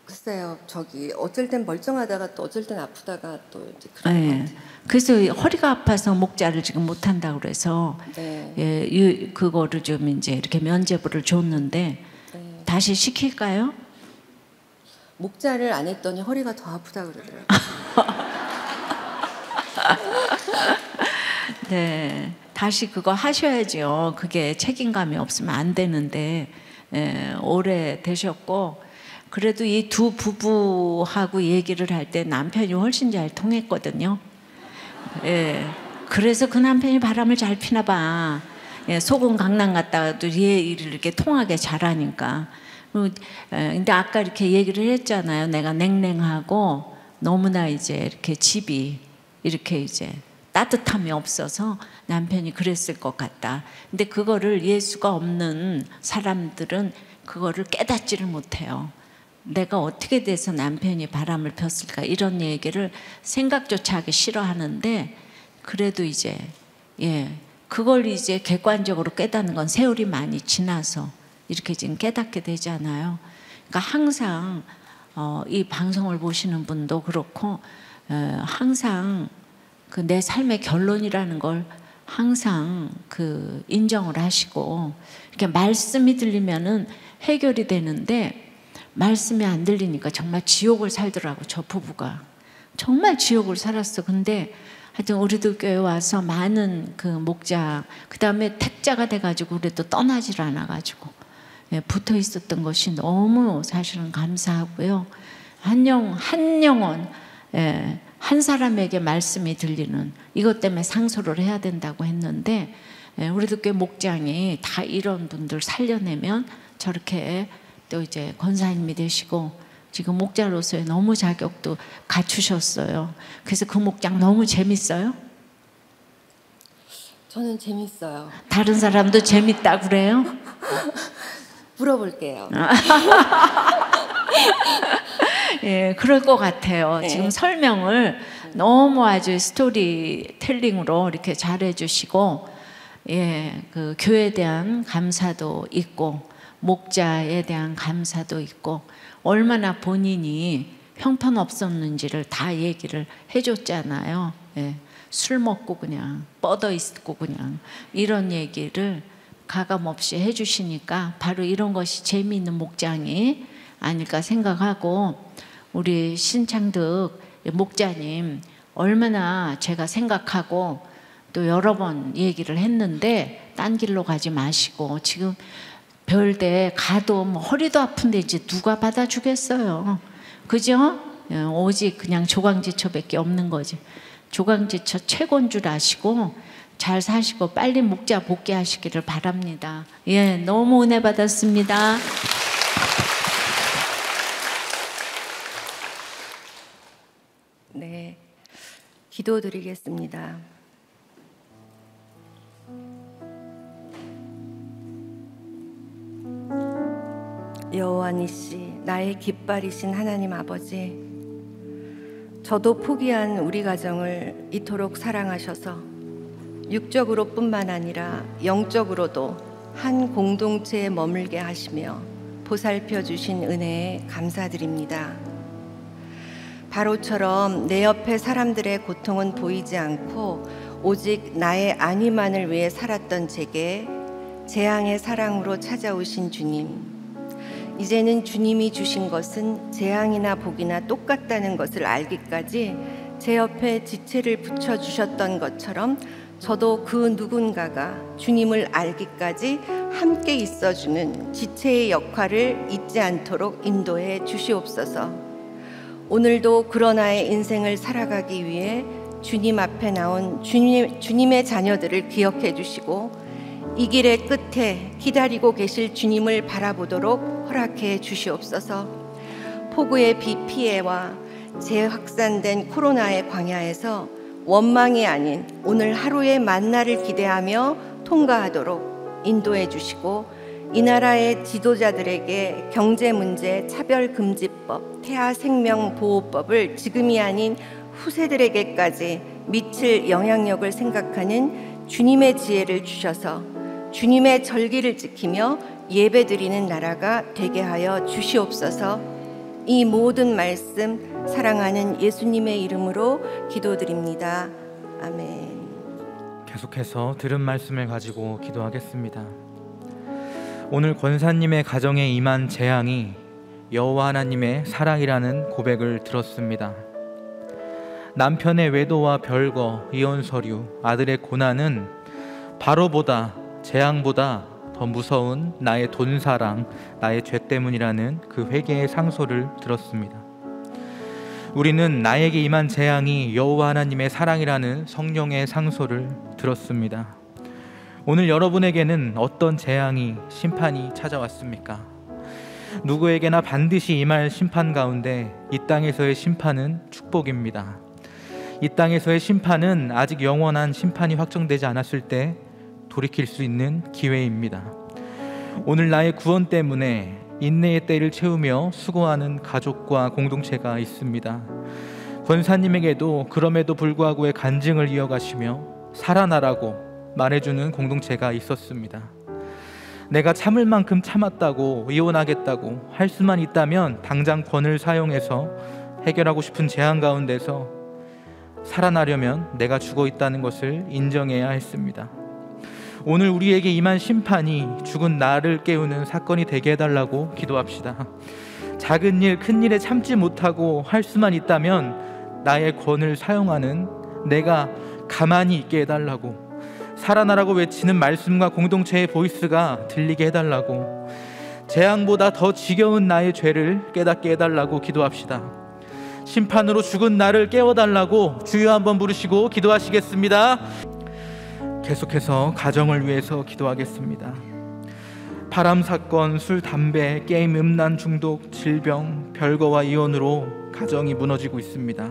S1: 글쎄요. 저기 어쩔 땐 멀쩡하다가 또 어쩔 땐 아프다가 또 이제 그런 것 같아요.
S3: 그래서 허리가 아파서 목자를 지금 못 한다고 그래서 그거를 좀 이제 이렇게 면죄부를 줬는데 다시 시킬까요?
S1: 목자를 안 했더니 허리가 더 아프다 그러더라고요.
S3: 네, 다시 그거 하셔야죠. 그게 책임감이 없으면 안 되는데 오래 되셨고 그래도 이 두 부부하고 얘기를 할 때 남편이 훨씬 잘 통했거든요. 그래서 그 남편이 바람을 잘 피나 봐. 속은 강남 갔다가도 얘를 이렇게 통하게 잘하니까. 근데 아까 이렇게 얘기를 했잖아요. 내가 냉랭하고 너무나 이제 이렇게 집이 이렇게 이제 따뜻함이 없어서 남편이 그랬을 것 같다. 근데 그거를 예수가 없는 사람들은 그거를 깨닫지를 못해요. 내가 어떻게 돼서 남편이 바람을 폈을까 이런 얘기를 생각조차 하기 싫어하는데 그래도 이제 그걸 이제 객관적으로 깨닫는 건 세월이 많이 지나서 이렇게 지금 깨닫게 되잖아요. 그러니까 항상 이 방송을 보시는 분도 그렇고 항상 그 내 삶의 결론이라는 걸 항상 그 인정을 하시고 이렇게 말씀이 들리면은 해결이 되는데 말씀이 안 들리니까 정말 지옥을 살더라고. 저 부부가 정말 지옥을 살았어. 근데 하여튼 우리도 교회 와서 많은 그 목자, 그 다음에 택자가 돼가지고 우리도 떠나질 않아가지고 붙어 있었던 것이 너무 사실은 감사하고요. 한 영혼, 한 사람에게 말씀이 들리는 이것 때문에 상소를 해야 된다고 했는데, 우리도 교회 목장이 다 이런 분들 살려내면 저렇게 또 이제 권사님이 되시고, 지금 목자로서의 너무 자격도 갖추셨어요. 그래서 그 목장 너무 재밌어요?
S1: 저는 재밌어요.
S3: 다른 사람도 재밌다 그래요?
S1: 물어볼게요.
S3: 예, 그럴 것 같아요.
S1: 네.
S3: 지금 설명을 너무 아주 스토리텔링으로 이렇게 잘해주시고, 예, 그 교회에 대한 감사도 있고, 목자에 대한 감사도 있고, 얼마나 본인이 형편없었는지를 다 얘기를 해줬잖아요. 예, 술 먹고 그냥 뻗어 있고 그냥 이런 얘기를 가감없이 해주시니까 바로 이런 것이 재미있는 목장이 아닐까 생각하고, 우리 신창득 목자님 얼마나 제가 생각하고 또 여러 번 얘기를 했는데 딴 길로 가지 마시고, 지금 별대 가도 뭐 허리도 아픈데 이제 누가 받아주겠어요. 그죠? 오직 그냥 조강지처밖에 없는 거지. 조강지처 최고인 줄 아시고 잘 사시고 빨리 목자 복귀하시기를 바랍니다. 예, 너무 은혜 받았습니다.
S1: 네, 기도드리겠습니다. 여호와니시, 나의 깃발이신 하나님 아버지, 저도 포기한 우리 가정을 이토록 사랑하셔서 육적으로 뿐만 아니라 영적으로도 한 공동체에 머물게 하시며 보살펴 주신 은혜에 감사드립니다. 바로처럼 내 옆에 사람들의 고통은 보이지 않고 오직 나의 안위만을 위해 살았던 제게 재앙의 사랑으로 찾아오신 주님, 이제는 주님이 주신 것은 재앙이나 복이나 똑같다는 것을 알기까지 제 옆에 지체를 붙여주셨던 것처럼 저도 그 누군가가 주님을 알기까지 함께 있어주는 지체의 역할을 잊지 않도록 인도해 주시옵소서. 오늘도 그러나의 인생을 살아가기 위해 주님 앞에 나온 주님의 자녀들을 기억해 주시고, 이 길의 끝에 기다리고 계실 주님을 바라보도록 허락해 주시옵소서. 폭우의 비 피해와 재확산된 코로나의 광야에서 원망이 아닌 오늘 하루의 만나를 기대하며 통과하도록 인도해 주시고, 이 나라의 지도자들에게 경제문제, 차별금지법, 태아생명보호법을 지금이 아닌 후세들에게까지 미칠 영향력을 생각하는 주님의 지혜를 주셔서 주님의 절기를 지키며 예배드리는 나라가 되게 하여 주시옵소서. 이 모든 말씀 사랑하는 예수님의 이름으로 기도드립니다. 아멘.
S4: 계속해서 들은 말씀을 가지고 기도하겠습니다. 오늘 권사님의 가정에 임한 재앙이 여호와 하나님의 사랑이라는 고백을 들었습니다. 남편의 외도와 별거, 이혼 서류, 아들의 고난은 바로보다, 재앙보다 더 무서운 나의 돈사랑, 나의 죄 때문이라는 그 회개의 상소를 들었습니다. 우리는 나에게 임한 재앙이 여호와 하나님의 사랑이라는 성령의 상소를 들었습니다. 오늘 여러분에게는 어떤 재앙이, 심판이 찾아왔습니까? 누구에게나 반드시 임할 심판 가운데 이 땅에서의 심판은 축복입니다. 이 땅에서의 심판은 아직 영원한 심판이 확정되지 않았을 때 돌이킬 수 있는 기회입니다. 오늘 나의 구원 때문에 인내의 때를 채우며 수고하는 가족과 공동체가 있습니다. 권사님에게도 그럼에도 불구하고의 간증을 이어가시며 살아나라고 말해주는 공동체가 있었습니다. 내가 참을 만큼 참았다고, 이혼하겠다고 할 수만 있다면 당장 권을 사용해서 해결하고 싶은 재앙 가운데서 살아나려면 내가 죽어 있다는 것을 인정해야 했습니다. 오늘 우리에게 임한 심판이 죽은 나를 깨우는 사건이 되게 해달라고 기도합시다. 작은 일 큰 일에 참지 못하고 할 수만 있다면 나의 권을 사용하는 내가 가만히 있게 해달라고, 살아나라고 외치는 말씀과 공동체의 보이스가 들리게 해달라고, 재앙보다 더 지겨운 나의 죄를 깨닫게 해달라고 기도합시다. 심판으로 죽은 나를 깨워달라고 주여 한번 부르시고 기도하시겠습니다. 계속해서 가정을 위해서 기도하겠습니다. 바람 사건, 술, 담배, 게임, 음란 중독, 질병, 별거와 이혼으로 가정이 무너지고 있습니다.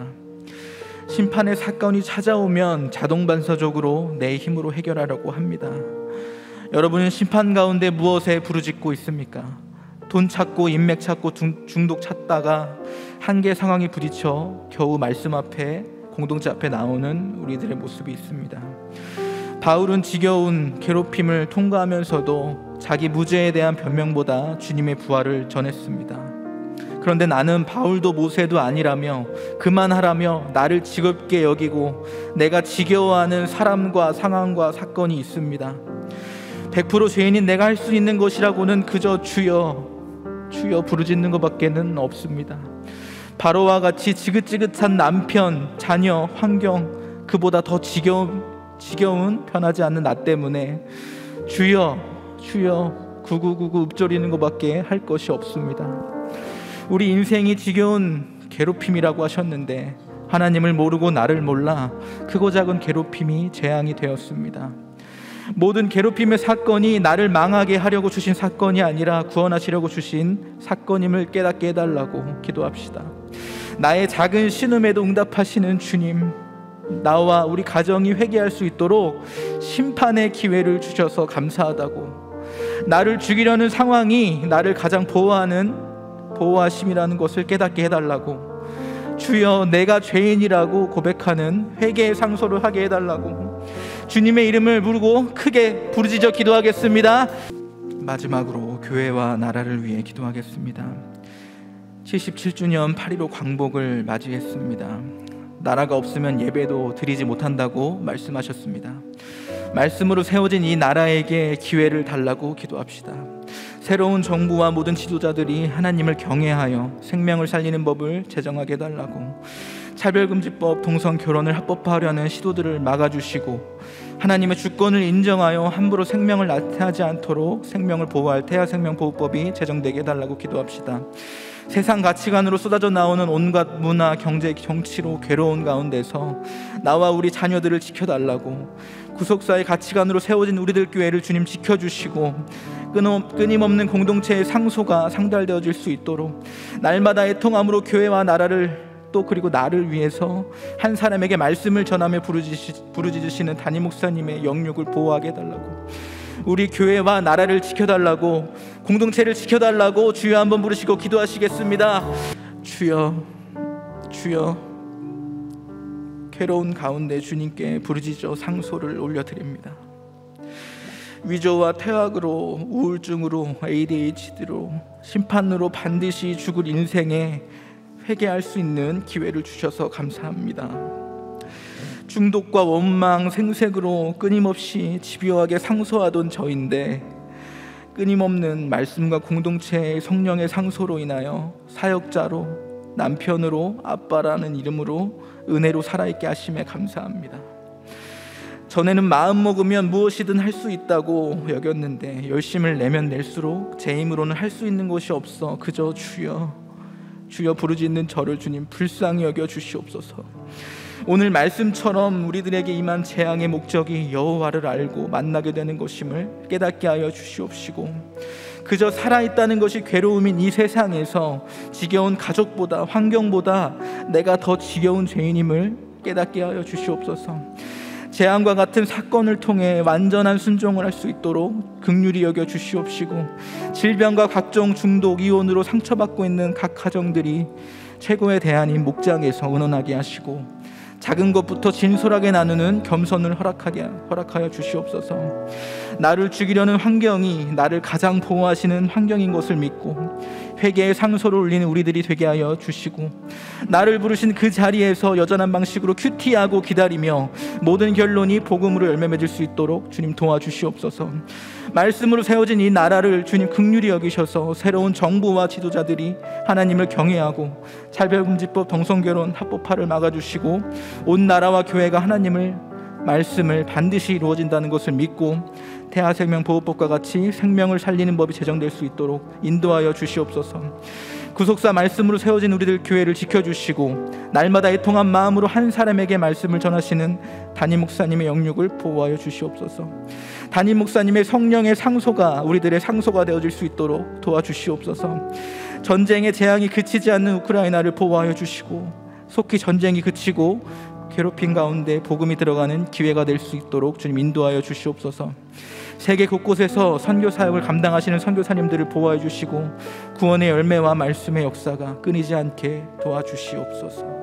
S4: 심판의 사건이 찾아오면 자동반사적으로 내 힘으로 해결하려고 합니다. 여러분은 심판 가운데 무엇에 부르짖고 있습니까? 돈 찾고 인맥 찾고 중독 찾다가 한계 상황에 부딪혀 겨우 말씀 앞에, 공동체 앞에 나오는 우리들의 모습이 있습니다. 바울은 지겨운 괴롭힘을 통과하면서도 자기 무죄에 대한 변명보다 주님의 부활을 전했습니다. 그런데 나는 바울도 모세도 아니라며 그만하라며 나를 지겹게 여기고 내가 지겨워하는 사람과 상황과 사건이 있습니다. 100% 죄인인 내가 할 수 있는 것이라고는 그저 주여 주여 부르짖는 것밖에는 없습니다. 바로와 같이 지긋지긋한 남편, 자녀, 환경, 그보다 더 지겨운 편하지 않는 나 때문에 주여 주여 9999 읊조리는 것밖에 할 것이 없습니다. 우리 인생이 지겨운 괴롭힘이라고 하셨는데 하나님을 모르고 나를 몰라 크고 작은 괴롭힘이 재앙이 되었습니다. 모든 괴롭힘의 사건이 나를 망하게 하려고 주신 사건이 아니라 구원하시려고 주신 사건임을 깨닫게 해달라고 기도합시다. 나의 작은 신음에도 응답하시는 주님, 나와 우리 가정이 회개할 수 있도록 심판의 기회를 주셔서 감사하다고, 나를 죽이려는 상황이 나를 가장 보호하심이라는 것을 깨닫게 해달라고, 주여 내가 죄인이라고 고백하는 회개의 상소를 하게 해달라고 주님의 이름을 부르고 크게 부르짖어 기도하겠습니다. 마지막으로 교회와 나라를 위해 기도하겠습니다. 77주년 8.15 광복을 맞이했습니다. 나라가 없으면 예배도 드리지 못한다고 말씀하셨습니다. 말씀으로 세워진 이 나라에게 기회를 달라고 기도합시다. 새로운 정부와 모든 지도자들이 하나님을 경외하여 생명을 살리는 법을 제정하게 해달라고, 차별금지법, 동성결혼을 합법화하려는 시도들을 막아주시고 하나님의 주권을 인정하여 함부로 생명을 나태하지 않도록 생명을 보호할 태아생명보호법이 제정되게 해달라고 기도합시다. 세상 가치관으로 쏟아져 나오는 온갖 문화, 경제, 정치로 괴로운 가운데서 나와 우리 자녀들을 지켜달라고, 구속사의 가치관으로 세워진 우리들 교회를 주님 지켜주시고 끊임없는 공동체의 상소가 상달되어질 수 있도록 날마다 애통함으로 교회와 나라를 또 그리고 나를 위해서 한 사람에게 말씀을 전하며 부르짖으시는 담임 목사님의 영육을 보호하게 해달라고, 우리 교회와 나라를 지켜달라고, 공동체를 지켜달라고 주여 한번 부르시고 기도하시겠습니다. 주여 주여, 괴로운 가운데 주님께 부르짖어 상소를 올려드립니다. 위조와 퇴학으로, 우울증으로, ADHD로, 심판으로 반드시 죽을 인생에 회개할 수 있는 기회를 주셔서 감사합니다. 중독과 원망, 생색으로 끊임없이 집요하게 상소하던 저인데 끊임없는 말씀과 공동체의 성령의 상소로 인하여 사역자로, 남편으로, 아빠라는 이름으로 은혜로 살아있게 하심에 감사합니다. 전에는 마음 먹으면 무엇이든 할 수 있다고 여겼는데 열심을 내면 낼수록 제 힘으로는 할 수 있는 것이 없어 그저 주여 주여 부르짖는 저를 주님 불쌍히 여겨 주시옵소서. 오늘 말씀처럼 우리들에게 임한 재앙의 목적이 여호와를 알고 만나게 되는 것임을 깨닫게 하여 주시옵시고, 그저 살아있다는 것이 괴로움인 이 세상에서 지겨운 가족보다, 환경보다 내가 더 지겨운 죄인임을 깨닫게 하여 주시옵소서. 재앙과 같은 사건을 통해 완전한 순종을 할 수 있도록 긍휼히 여겨 주시옵시고, 질병과 각종 중독, 이혼으로 상처받고 있는 각 가정들이 최고의 대안인 목장에서 은원하게 하시고, 작은 것부터 진솔하게 나누는 겸손을 허락하여 주시옵소서. 나를 죽이려는 환경이 나를 가장 보호하시는 환경인 것을 믿고 회개의 상소를 올리는 우리들이 되게 하여 주시고, 나를 부르신 그 자리에서 여전한 방식으로 큐티하고 기다리며 모든 결론이 복음으로 열매 맺을 수 있도록 주님 도와주시옵소서. 말씀으로 세워진 이 나라를 주님 긍휼히 여기셔서 새로운 정부와 지도자들이 하나님을 경외하고 차별금지법, 동성결혼, 합법화를 막아주시고 온 나라와 교회가 하나님을 말씀을 반드시 이루어진다는 것을 믿고 태아생명보호법과 같이 생명을 살리는 법이 제정될 수 있도록 인도하여 주시옵소서. 구속사 말씀으로 세워진 우리들 교회를 지켜주시고 날마다 애통한 마음으로 한 사람에게 말씀을 전하시는 담임 목사님의 영육을 보호하여 주시옵소서. 담임 목사님의 성령의 상소가 우리들의 상소가 되어질 수 있도록 도와주시옵소서. 전쟁의 재앙이 그치지 않는 우크라이나를 보호하여 주시고 속히 전쟁이 그치고 괴롭힘 가운데 복음이 들어가는 기회가 될 수 있도록 주님 인도하여 주시옵소서. 세계 곳곳에서 선교 사역을 감당하시는 선교사님들을 보호해 주시고 구원의 열매와 말씀의 역사가 끊이지 않게 도와주시옵소서.